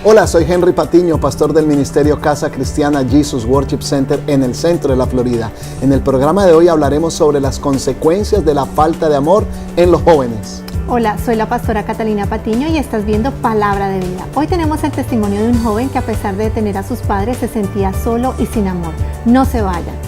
Hola, soy Henry Patiño, pastor del ministerio Casa Cristiana Jesus Worship Center en el centro de la Florida. En el programa de hoy hablaremos sobre las consecuencias de la falta de amor en los jóvenes. Hola, soy la pastora Catalina Patiño y estás viendo Palabra de Vida. Hoy tenemos el testimonio de un joven que a pesar de tener a sus padres se sentía solo y sin amor. No se vayan.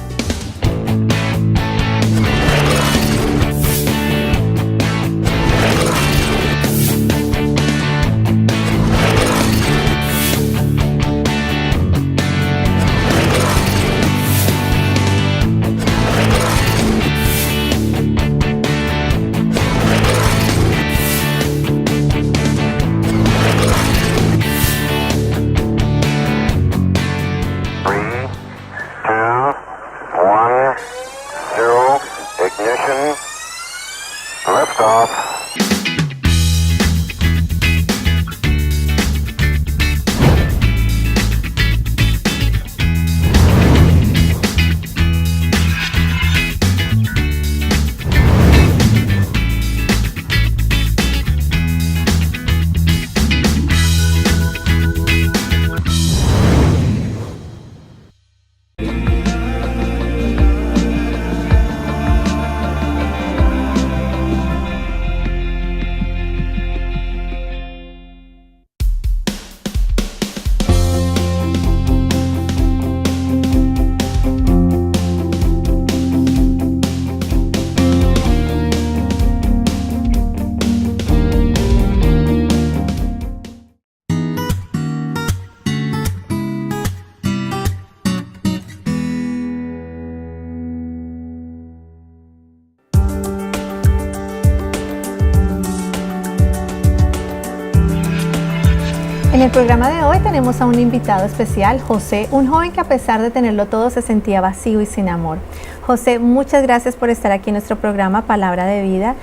En el programa de hoy tenemos a un invitado especial, José, un joven que a pesar de tenerlo todo se sentía vacío y sin amor. José, muchas gracias por estar aquí en nuestro programa Palabra de Vida.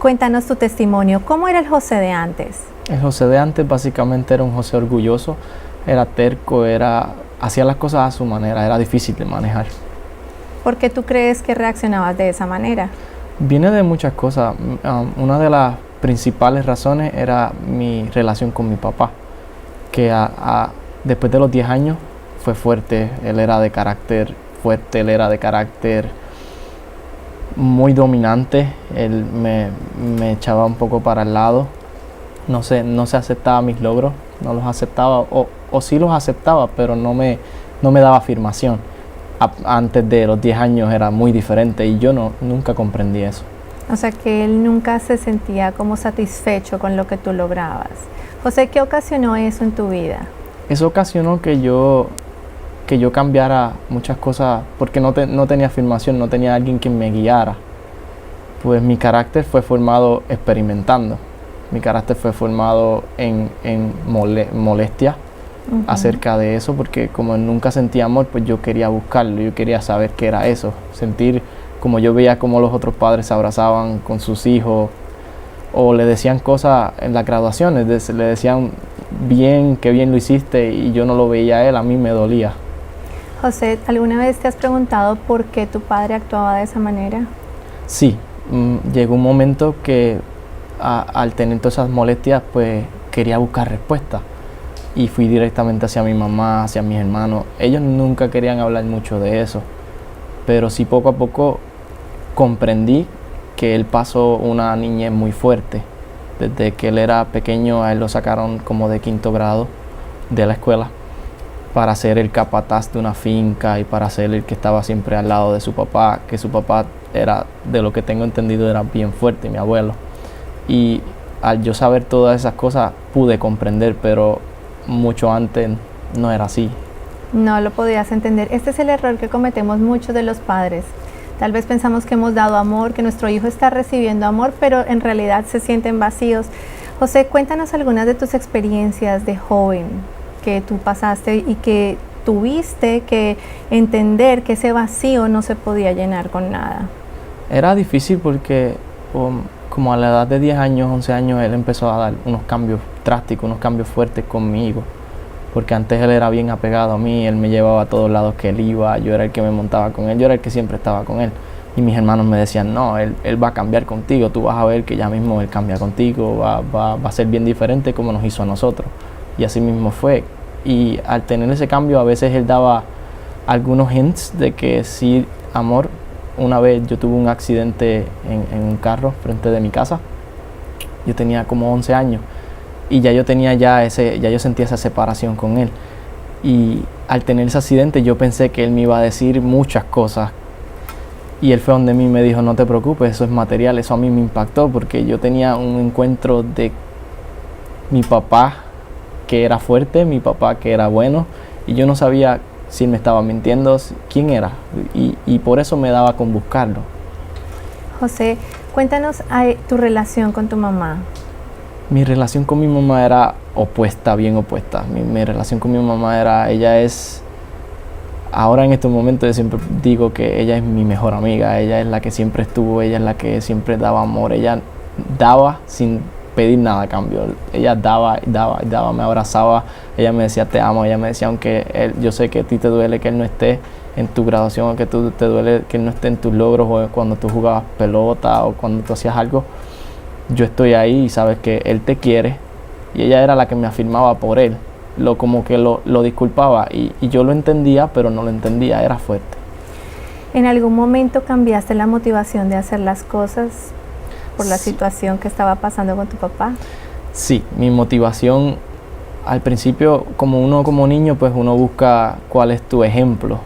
Cuéntanos tu testimonio. ¿Cómo era el José de antes? El José de antes básicamente era un José orgulloso, era terco, hacía las cosas a su manera, era difícil de manejar. ¿Por qué tú crees que reaccionabas de esa manera? Viene de muchas cosas. Una de las principales razones era mi relación con mi papá, que después de los 10 años fue fuerte. Él era de carácter fuerte, él era de carácter muy dominante. Él me echaba un poco para el lado. No se aceptaba mis logros, no los aceptaba, o sí los aceptaba, pero no me daba afirmación. Antes de los 10 años era muy diferente y yo nunca comprendí eso. O sea que él nunca se sentía como satisfecho con lo que tú lograbas. José, ¿qué ocasionó eso en tu vida? Eso ocasionó que yo cambiara muchas cosas porque no tenía afirmación, no tenía alguien que me guiara. Pues mi carácter fue formado experimentando. Mi carácter fue formado en molestia acerca de eso, porque como nunca sentí amor, pues yo quería buscarlo, yo quería saber qué era eso, sentir como yo veía como los otros padres se abrazaban con sus hijos o le decían cosas en las graduaciones, le decían qué bien lo hiciste, y yo no lo veía a él, a mí me dolía. José, ¿alguna vez te has preguntado por qué tu padre actuaba de esa manera? Sí, llegó un momento que al tener todas esas molestias, pues quería buscar respuestas. Y fui directamente hacia mi mamá, hacia mis hermanos. Ellos nunca querían hablar mucho de eso, pero sí poco a poco comprendí que él pasó una niñez muy fuerte. Desde que él era pequeño, a él lo sacaron como de 5º grado de la escuela para ser el capataz de una finca y para ser el que estaba siempre al lado de su papá, que su papá era, de lo que tengo entendido, era bien fuerte, mi abuelo. Y al yo saber todas esas cosas pude comprender, pero mucho antes no era así. No lo podías entender. Este es el error que cometemos muchos de los padres. Tal vez pensamos que hemos dado amor, que nuestro hijo está recibiendo amor, pero en realidad se sienten vacíos. José, cuéntanos algunas de tus experiencias de joven que tú pasaste y que tuviste que entender que ese vacío no se podía llenar con nada. Era difícil porque como a la edad de 10 años, 11 años, él empezó a dar unos cambios drásticos, unos cambios fuertes conmigo. Porque antes él era bien apegado a mí, él me llevaba a todos lados que él iba, yo era el que me montaba con él, yo era el que siempre estaba con él. Y mis hermanos me decían, no, él va a cambiar contigo, tú vas a ver que ya mismo él cambia contigo, va a ser bien diferente como nos hizo a nosotros. Y así mismo fue. Y al tener ese cambio, a veces él daba algunos hints de que sí, amor. Una vez yo tuve un accidente en un carro frente de mi casa. Yo tenía como 11 años y ya yo sentía esa separación con él. Y al tener ese accidente yo pensé que él me iba a decir muchas cosas. Y él fue donde a mí me dijo, no te preocupes, eso es material. Eso a mí me impactó porque yo tenía un encuentro de mi papá que era fuerte, mi papá que era bueno, y yo no sabía si él me estaba mintiendo, quién era, y por eso me daba con buscarlo. José, cuéntanos tu relación con tu mamá. Mi relación con mi mamá era opuesta, bien opuesta. Mi relación con mi mamá ahora en estos momentos yo siempre digo que ella es mi mejor amiga, ella es la que siempre estuvo, ella es la que siempre daba amor, ella daba sin pedir nada a cambio, ella daba, me abrazaba, ella me decía te amo, ella me decía aunque yo sé que a ti te duele que él no esté en tu graduación, o que te duele que él no esté en tus logros, o cuando tú jugabas pelota, o cuando tú hacías algo, yo estoy ahí y sabes que él te quiere, y ella era la que me afirmaba por él, como que lo disculpaba, y yo lo entendía, pero no lo entendía, era fuerte. ¿En algún momento cambiaste la motivación de hacer las cosas por la situación que estaba pasando con tu papá? Sí, mi motivación al principio, como niño, pues uno busca cuál es tu ejemplo.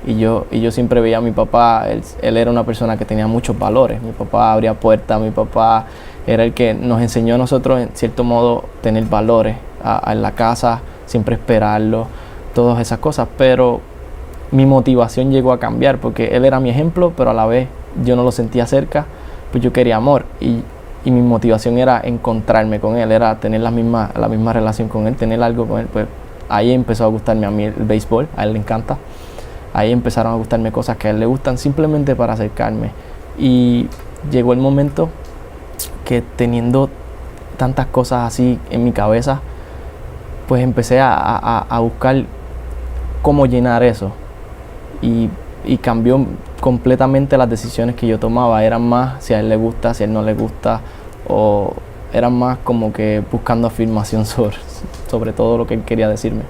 Y yo siempre veía a mi papá, él era una persona que tenía muchos valores. Mi papá abría puertas, mi papá era el que nos enseñó a nosotros, en cierto modo, tener valores en la casa, siempre esperarlo, todas esas cosas. Pero mi motivación llegó a cambiar porque él era mi ejemplo, pero a la vez yo no lo sentía cerca. Pues yo quería amor y mi motivación era encontrarme con él, era tener la misma relación con él, tener algo con él. Pues ahí empezó a gustarme a mí el béisbol, a él le encanta. Ahí empezaron a gustarme cosas que a él le gustan simplemente para acercarme. Y llegó el momento que teniendo tantas cosas así en mi cabeza, pues empecé a buscar cómo llenar eso. Y cambió completamente las decisiones que yo tomaba. Eran más si a él le gusta, si a él no le gusta, o eran más como que buscando afirmación sobre todo lo que él quería decirme.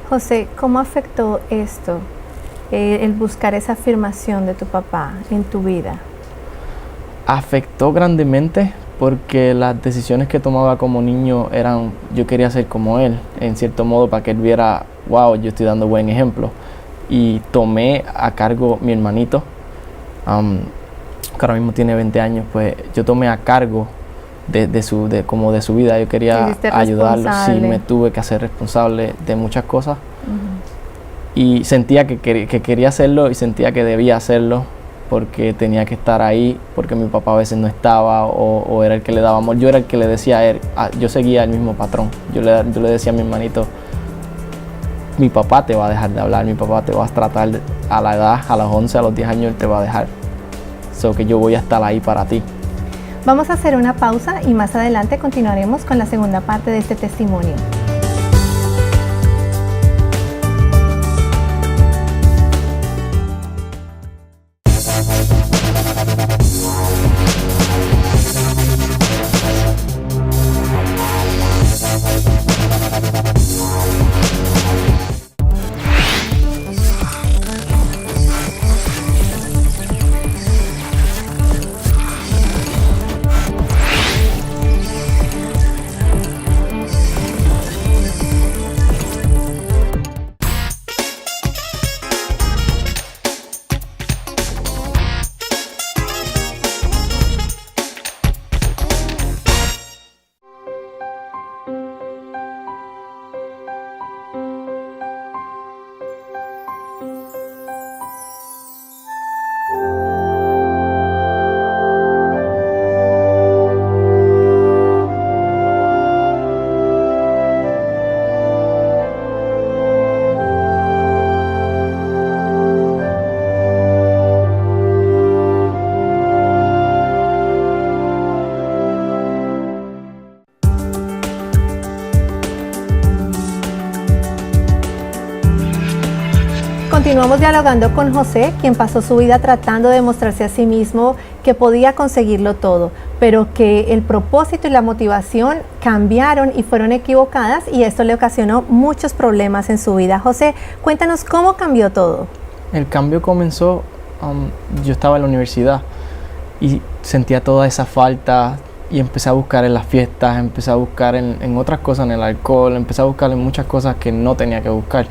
José, ¿cómo afectó esto, el buscar esa afirmación de tu papá en tu vida? Afectó grandemente porque las decisiones que tomaba como niño yo quería ser como él, en cierto modo, para que él viera, wow, yo estoy dando buen ejemplo. Y tomé a cargo mi hermanito, que ahora mismo tiene 20 años, pues yo tomé a cargo de su vida. Yo quería ayudarlo, sí, me tuve que hacer responsable de muchas cosas. Y sentía que quería hacerlo y sentía que debía hacerlo porque tenía que estar ahí, porque mi papá a veces no estaba o era el que le daba amor. Yo era el que le decía a él, yo seguía el mismo patrón. Yo le decía a mi hermanito, mi papá te va a dejar de hablar, mi papá te va a tratar a la edad, a los 11, a los 10 años, él te va a dejar. So que yo voy a estar ahí para ti. Vamos a hacer una pausa y más adelante continuaremos con la segunda parte de este testimonio. Continuamos dialogando con José, quien pasó su vida tratando de mostrarse a sí mismo que podía conseguirlo todo, pero que el propósito y la motivación cambiaron y fueron equivocadas, y esto le ocasionó muchos problemas en su vida. José, cuéntanos cómo cambió todo. El cambio comenzó, yo estaba en la universidad y sentía toda esa falta y empecé a buscar en las fiestas, empecé a buscar en otras cosas, en el alcohol, empecé a buscar en muchas cosas que no tenía que buscar.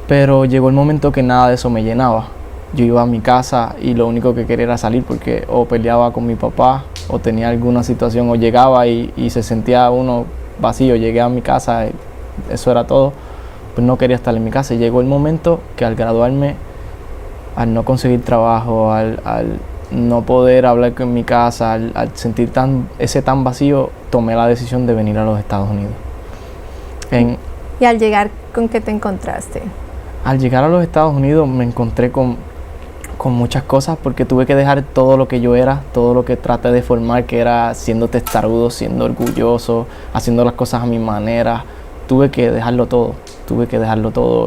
Pero llegó el momento que nada de eso me llenaba. Yo iba a mi casa y lo único que quería era salir, porque o peleaba con mi papá o tenía alguna situación, o llegaba y se sentía uno vacío. Llegué a mi casa, eso era todo, pues no quería estar en mi casa. Y llegó el momento que al graduarme, al no conseguir trabajo, al no poder hablar con mi casa, al sentir ese tan vacío, tomé la decisión de venir a los Estados Unidos. ¿Y al llegar, con qué te encontraste? Al llegar a los Estados Unidos me encontré con muchas cosas, porque tuve que dejar todo lo que yo era, todo lo que traté de formar, que era siendo testarudo, siendo orgulloso, haciendo las cosas a mi manera. Tuve que dejarlo todo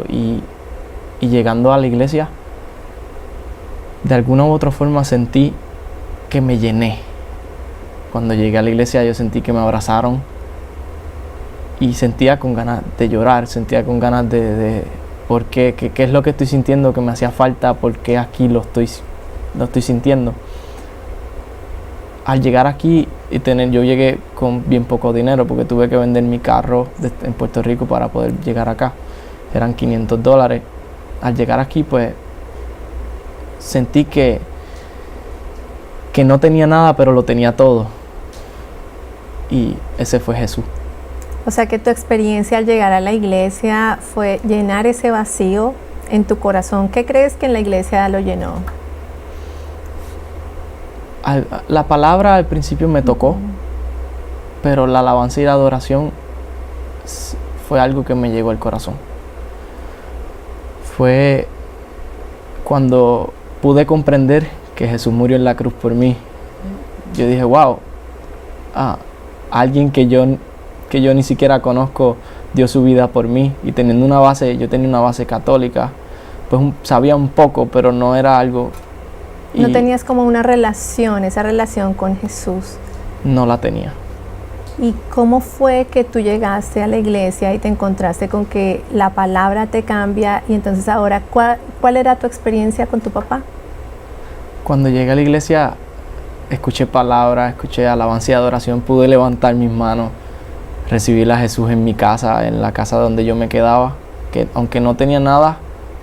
y llegando a la iglesia, de alguna u otra forma sentí que me llené. Cuando llegué a la iglesia yo sentí que me abrazaron y sentía con ganas de llorar, sentía con ganas de ¿por qué? ¿Qué es lo que estoy sintiendo que me hacía falta? ¿Por qué aquí lo estoy sintiendo? Al llegar aquí yo llegué con bien poco dinero, porque tuve que vender mi carro en Puerto Rico para poder llegar acá. Eran $500. Al llegar aquí, pues, sentí que no tenía nada, pero lo tenía todo. Y ese fue Jesús. O sea que tu experiencia al llegar a la iglesia fue llenar ese vacío en tu corazón. ¿Qué crees que en la iglesia lo llenó? La palabra al principio me tocó, pero la alabanza y la adoración fue algo que me llegó al corazón. Fue cuando pude comprender que Jesús murió en la cruz por mí. Yo dije, wow, alguien que yo ni siquiera conozco dio su vida por mí. Y teniendo yo tenía una base católica, pues sabía un poco, pero no era algo. No tenías como una relación, esa relación con Jesús. No la tenía. ¿Y cómo fue que tú llegaste a la iglesia y te encontraste con que la palabra te cambia? Y entonces ahora, ¿cuál era tu experiencia con tu papá? Cuando llegué a la iglesia, escuché palabras, escuché alabanza y adoración, pude levantar mis manos, recibir a Jesús en mi casa, en la casa donde yo me quedaba, que aunque no tenía nada,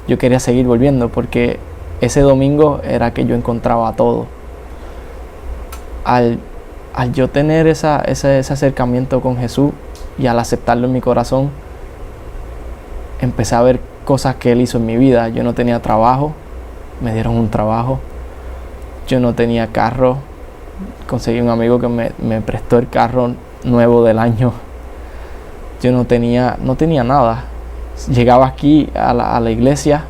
yo quería seguir volviendo, porque ese domingo era que yo encontraba todo. Al yo tener ese acercamiento con Jesús y al aceptarlo en mi corazón, empecé a ver cosas que Él hizo en mi vida. Yo no tenía trabajo, me dieron un trabajo. Yo no tenía carro, conseguí un amigo que me prestó el carro nuevo del año. Yo no tenía nada. Llegaba aquí a la iglesia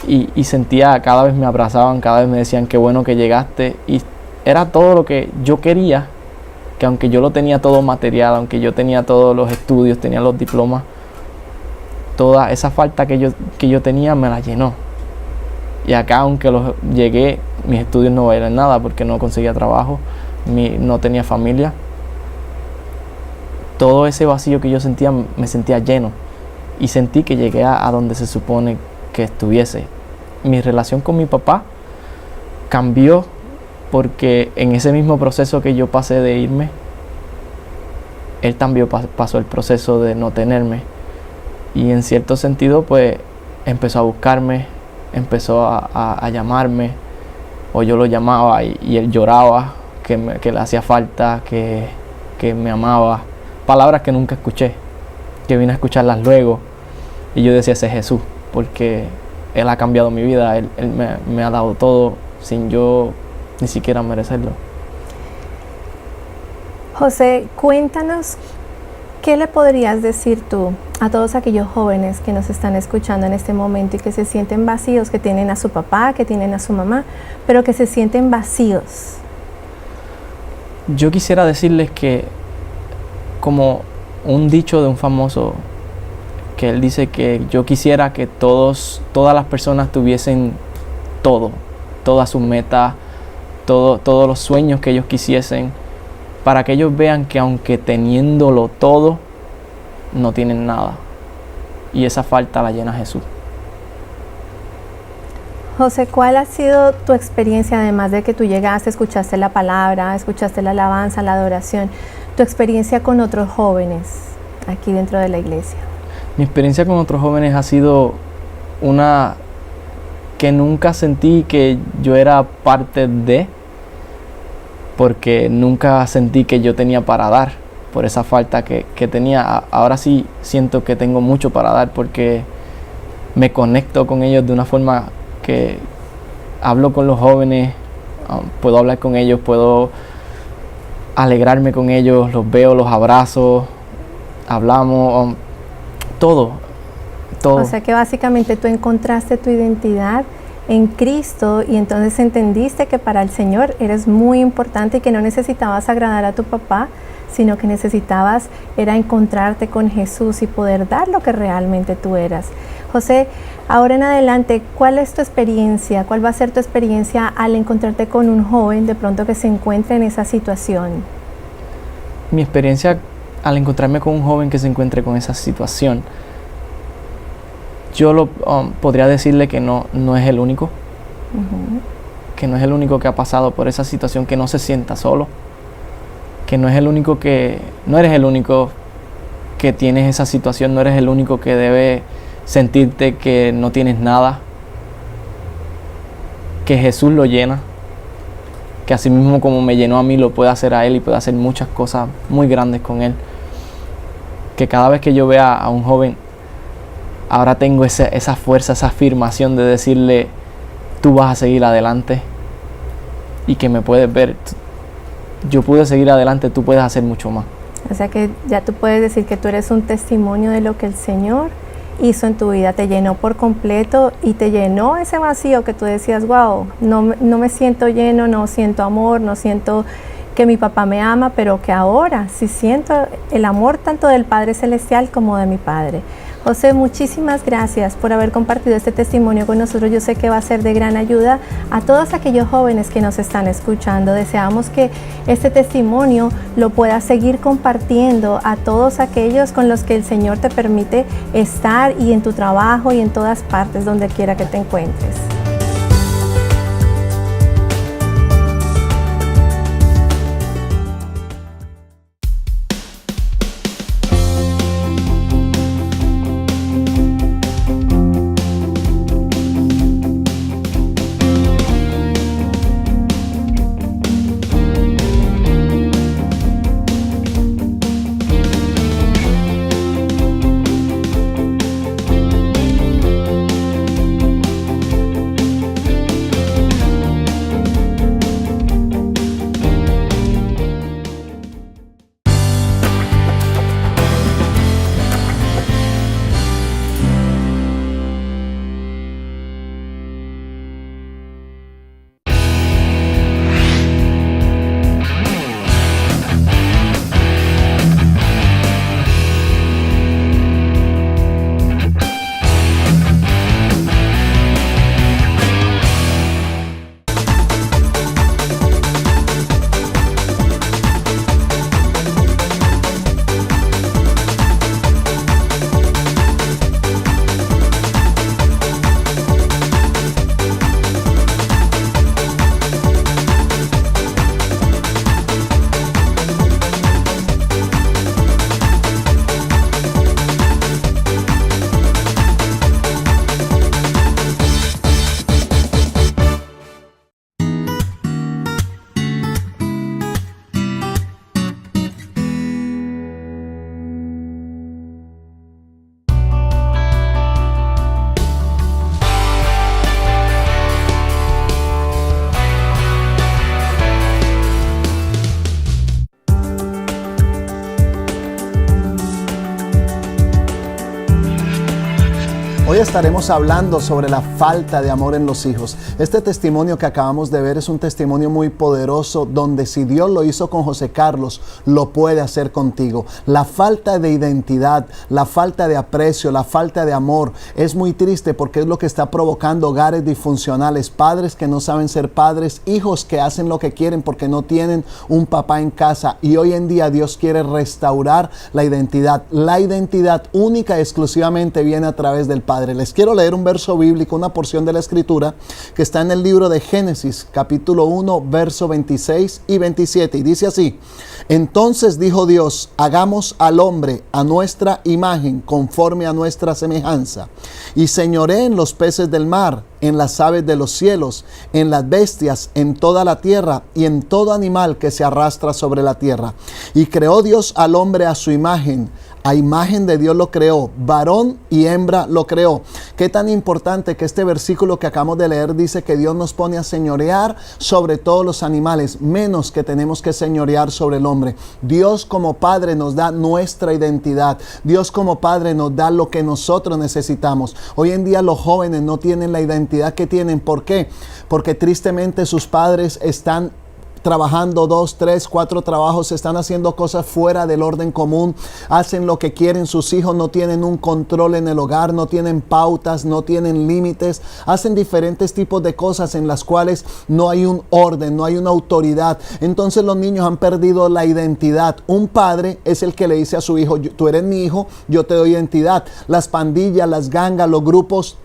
y sentía, cada vez me abrazaban, cada vez me decían qué bueno que llegaste, y era todo lo que yo quería, que aunque yo lo tenía todo material, aunque yo tenía todos los estudios, tenía los diplomas, toda esa falta que yo tenía me la llenó. Y acá, aunque llegué, mis estudios no valían nada porque no conseguía trabajo, no tenía familia. Todo ese vacío que yo sentía, me sentía lleno. Y sentí que llegué a donde se supone que estuviese. Mi relación con mi papá cambió porque en ese mismo proceso que yo pasé de irme, él también pasó el proceso de no tenerme. Y en cierto sentido, pues, empezó a buscarme, empezó a llamarme, o yo lo llamaba y él lloraba, que le hacía falta, que me amaba. Palabras que nunca escuché, que vine a escucharlas luego. Y yo decía, ese es Jesús, porque Él ha cambiado mi vida, Él me ha dado todo sin yo ni siquiera merecerlo. José, cuéntanos, ¿qué le podrías decir tú a todos aquellos jóvenes que nos están escuchando en este momento y que se sienten vacíos, que tienen a su papá, que tienen a su mamá, pero que se sienten vacíos? Yo quisiera decirles que, como un dicho de un famoso que Él dice que yo quisiera que todas las personas tuviesen todo, todas sus metas, todos los sueños que ellos quisiesen, para que ellos vean que aunque teniéndolo todo, no tienen nada. Y esa falta la llena Jesús. José, ¿cuál ha sido tu experiencia, además de que tú llegaste, escuchaste la palabra, escuchaste la alabanza, la adoración, tu experiencia con otros jóvenes aquí dentro de la iglesia? Mi experiencia con otros jóvenes ha sido una que nunca sentí que yo era parte de, porque nunca sentí que yo tenía para dar por esa falta que tenía. Ahora sí siento que tengo mucho para dar porque me conecto con ellos de una forma que hablo con los jóvenes, puedo hablar con ellos, puedo alegrarme con ellos, los veo, los abrazo, hablamos, todo. O sea que básicamente tú encontraste tu identidad en Cristo y entonces entendiste que para el Señor eres muy importante y que no necesitabas agradar a tu papá, sino que necesitabas era encontrarte con Jesús y poder dar lo que realmente tú eras. José, ahora en adelante, ¿cuál es tu experiencia? ¿Cuál va a ser tu experiencia al encontrarte con un joven de pronto que se encuentre en esa situación? Mi experiencia al encontrarme con un joven que se encuentre con esa situación, yo podría decirle que no es el único, que no es el único que ha pasado por esa situación, que no se sienta solo, que no eres el único que tienes esa situación, no eres el único que debe sentirte que no tienes nada, que Jesús lo llena, que así mismo como me llenó a mí, lo puede hacer a Él y puede hacer muchas cosas muy grandes con Él. Que cada vez que yo vea a un joven, ahora tengo esa fuerza, esa afirmación de decirle, tú vas a seguir adelante y que me puedes ver, yo pude seguir adelante, tú puedes hacer mucho más. O sea que ya tú puedes decir que tú eres un testimonio de lo que el Señor hizo en tu vida, te llenó por completo y te llenó ese vacío que tú decías, wow, no me siento lleno, no siento amor, no siento que mi papá me ama, pero que ahora sí siento el amor tanto del Padre Celestial como de mi Padre. José, muchísimas gracias por haber compartido este testimonio con nosotros. Yo sé que va a ser de gran ayuda a todos aquellos jóvenes que nos están escuchando. Deseamos que este testimonio lo puedas seguir compartiendo a todos aquellos con los que el Señor te permite estar y en tu trabajo y en todas partes donde quiera que te encuentres. Hoy estaremos hablando sobre la falta de amor en los hijos. Este testimonio que acabamos de ver es un testimonio muy poderoso, donde si Dios lo hizo con José Carlos, lo puede hacer contigo. La falta de identidad, la falta de aprecio, la falta de amor es muy triste, porque es lo que está provocando hogares disfuncionales, padres que no saben ser padres, hijos que hacen lo que quieren porque no tienen un papá en casa. Y hoy en día Dios quiere restaurar la identidad. La identidad única y exclusivamente viene a través del Padre. Les quiero leer un verso bíblico, una porción de la Escritura que está en el libro de Génesis, capítulo 1, verso 26 y 27. Y dice así: entonces dijo Dios, hagamos al hombre a nuestra imagen, conforme a nuestra semejanza, y señoree en los peces del mar, en las aves de los cielos, en las bestias, en toda la tierra y en todo animal que se arrastra sobre la tierra. Y creó Dios al hombre a su imagen. A imagen de Dios lo creó, varón y hembra lo creó. Qué tan importante que este versículo que acabamos de leer dice que Dios nos pone a señorear sobre todos los animales, menos que tenemos que señorear sobre el hombre. Dios como Padre nos da nuestra identidad. Dios como Padre nos da lo que nosotros necesitamos. Hoy en día los jóvenes no tienen la identidad que tienen. ¿Por qué? Porque tristemente sus padres están trabajando 2, 3, 4 trabajos, están haciendo cosas fuera del orden común, hacen lo que quieren. Sus hijos no tienen un control en el hogar, no tienen pautas, no tienen límites, hacen diferentes tipos de cosas en las cuales no hay un orden, no hay una autoridad. Entonces los niños han perdido la identidad. Un padre es el que le dice a su hijo: tú eres mi hijo, yo te doy identidad. Las pandillas, las gangas, los grupos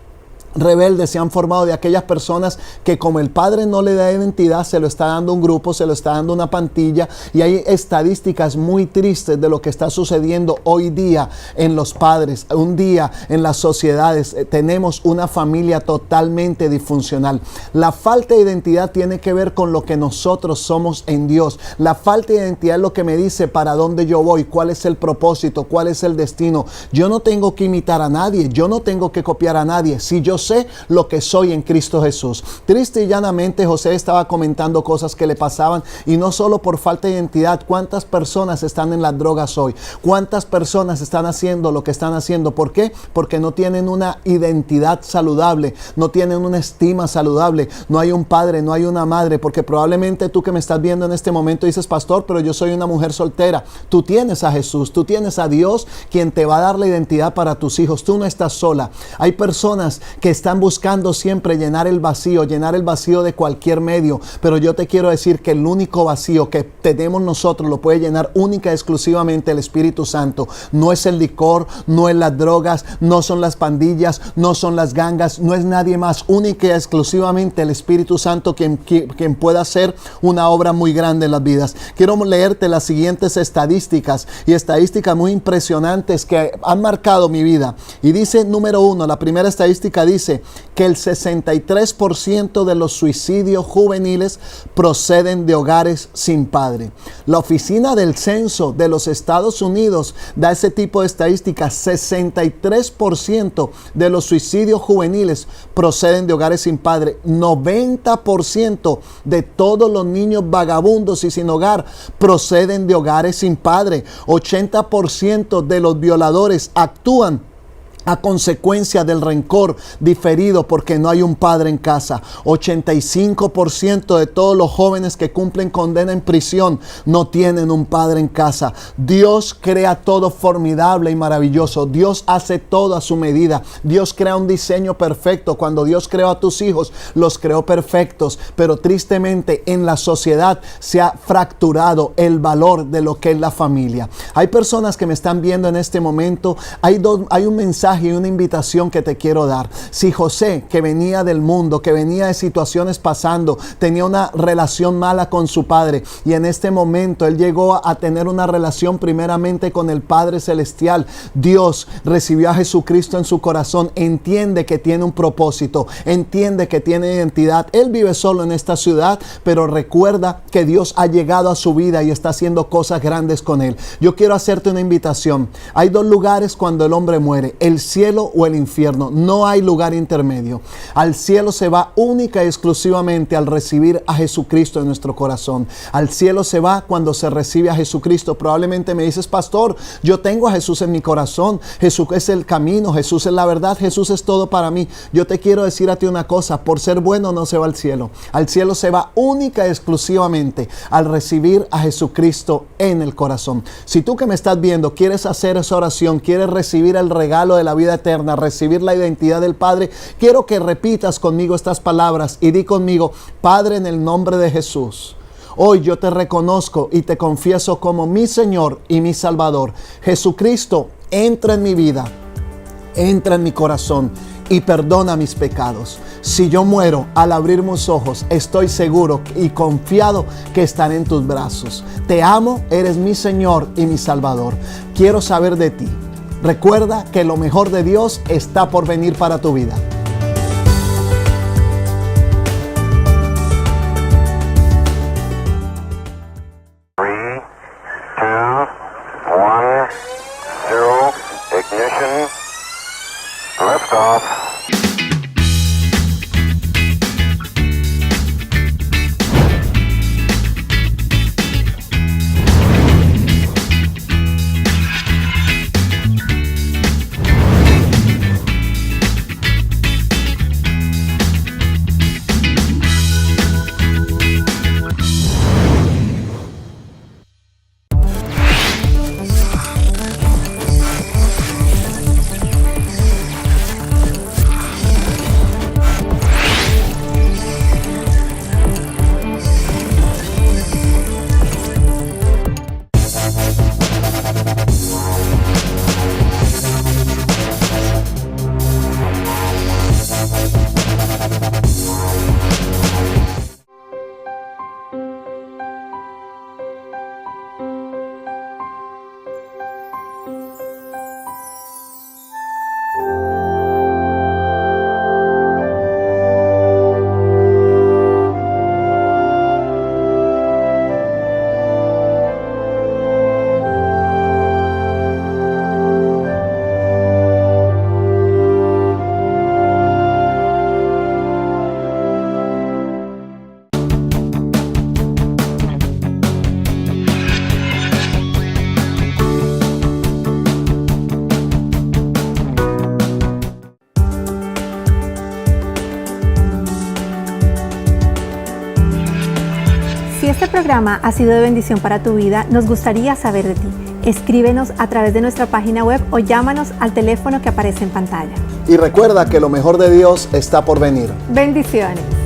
rebeldes se han formado de aquellas personas que, como el padre no le da identidad, se lo está dando un grupo, se lo está dando una pandilla. Y hay estadísticas muy tristes de lo que está sucediendo hoy día en los padres, un día en las sociedades. Tenemos una familia totalmente disfuncional. La falta de identidad tiene que ver con lo que nosotros somos en Dios. La falta de identidad es lo que me dice para dónde yo voy, cuál es el propósito, cuál es el destino. Yo no tengo que imitar a nadie, yo no tengo que copiar a nadie. Si yo sé lo que soy en Cristo Jesús. Triste y llanamente, José estaba comentando cosas que le pasaban, y no solo por falta de identidad. ¿Cuántas personas están en las drogas hoy? ¿Cuántas personas están haciendo lo que están haciendo? ¿Por qué? Porque no tienen una identidad saludable, no tienen una estima saludable, no hay un padre, no hay una madre. Porque probablemente tú que me estás viendo en este momento dices: pastor, pero yo soy una mujer soltera. Tú tienes a Jesús, tú tienes a Dios, quien te va a dar la identidad para tus hijos. Tú no estás sola. Hay personas que están buscando siempre llenar el vacío de cualquier medio, pero yo te quiero decir que el único vacío que tenemos nosotros lo puede llenar única y exclusivamente el Espíritu Santo. No es el licor, no es las drogas, no son las pandillas, no son las gangas, no es nadie más. Única y exclusivamente el Espíritu Santo quien pueda hacer una obra muy grande en las vidas. Quiero leerte las siguientes estadísticas, y estadísticas muy impresionantes que han marcado mi vida. Y dice, número 1, la primera estadística dice que el 63% de los suicidios juveniles proceden de hogares sin padre. La oficina del censo de los Estados Unidos da ese tipo de estadísticas. 63% de los suicidios juveniles proceden de hogares sin padre. 90% de todos los niños vagabundos y sin hogar proceden de hogares sin padre. 80% de los violadores actúan a consecuencia del rencor diferido porque no hay un padre en casa. 85% de todos los jóvenes que cumplen condena en prisión no tienen un padre en casa. Dios crea todo formidable y maravilloso. Dios hace todo a su medida. Dios crea un diseño perfecto. Cuando Dios creó a tus hijos, los creó perfectos. Pero tristemente en la sociedad se ha fracturado el valor de lo que es la familia. Hay personas que me están viendo en este momento. Hay un mensaje y una invitación que te quiero dar. Si José, que venía del mundo, que venía de situaciones pasando, tenía una relación mala con su padre, y en este momento él llegó a tener una relación primeramente con el Padre Celestial. Dios recibió a Jesucristo en su corazón, entiende que tiene un propósito, entiende que tiene identidad. Él vive solo en esta ciudad, pero recuerda que Dios ha llegado a su vida y está haciendo cosas grandes con él. Yo quiero hacerte una invitación. Hay dos lugares cuando el hombre muere: el cielo o el infierno. No hay lugar intermedio. Al cielo se va única y exclusivamente al recibir a Jesucristo en nuestro corazón. Al cielo se va cuando se recibe a Jesucristo. Probablemente me dices, pastor, yo tengo a Jesús en mi corazón. Jesús es el camino, Jesús es la verdad, Jesús es todo para mí. Yo te quiero decir a ti una cosa, por ser bueno no se va al cielo. Al cielo se va única y exclusivamente al recibir a Jesucristo en el corazón. Si tú que me estás viendo quieres hacer esa oración, quieres recibir el regalo de la vida eterna, recibir la identidad del Padre, quiero que repitas conmigo estas palabras y di conmigo: Padre, en el nombre de Jesús, hoy yo te reconozco y te confieso como mi Señor y mi Salvador. Jesucristo, entra en mi vida, entra en mi corazón y perdona mis pecados. Si yo muero al abrir mis ojos, estoy seguro y confiado que estaré en tus brazos. Te amo, eres mi Señor y mi Salvador. Quiero saber de ti. Recuerda que lo mejor de Dios está por venir para tu vida. Ignition. Liftoff. Si este programa ha sido de bendición para tu vida, nos gustaría saber de ti. Escríbenos a través de nuestra página web o llámanos al teléfono que aparece en pantalla. Y recuerda que lo mejor de Dios está por venir. Bendiciones.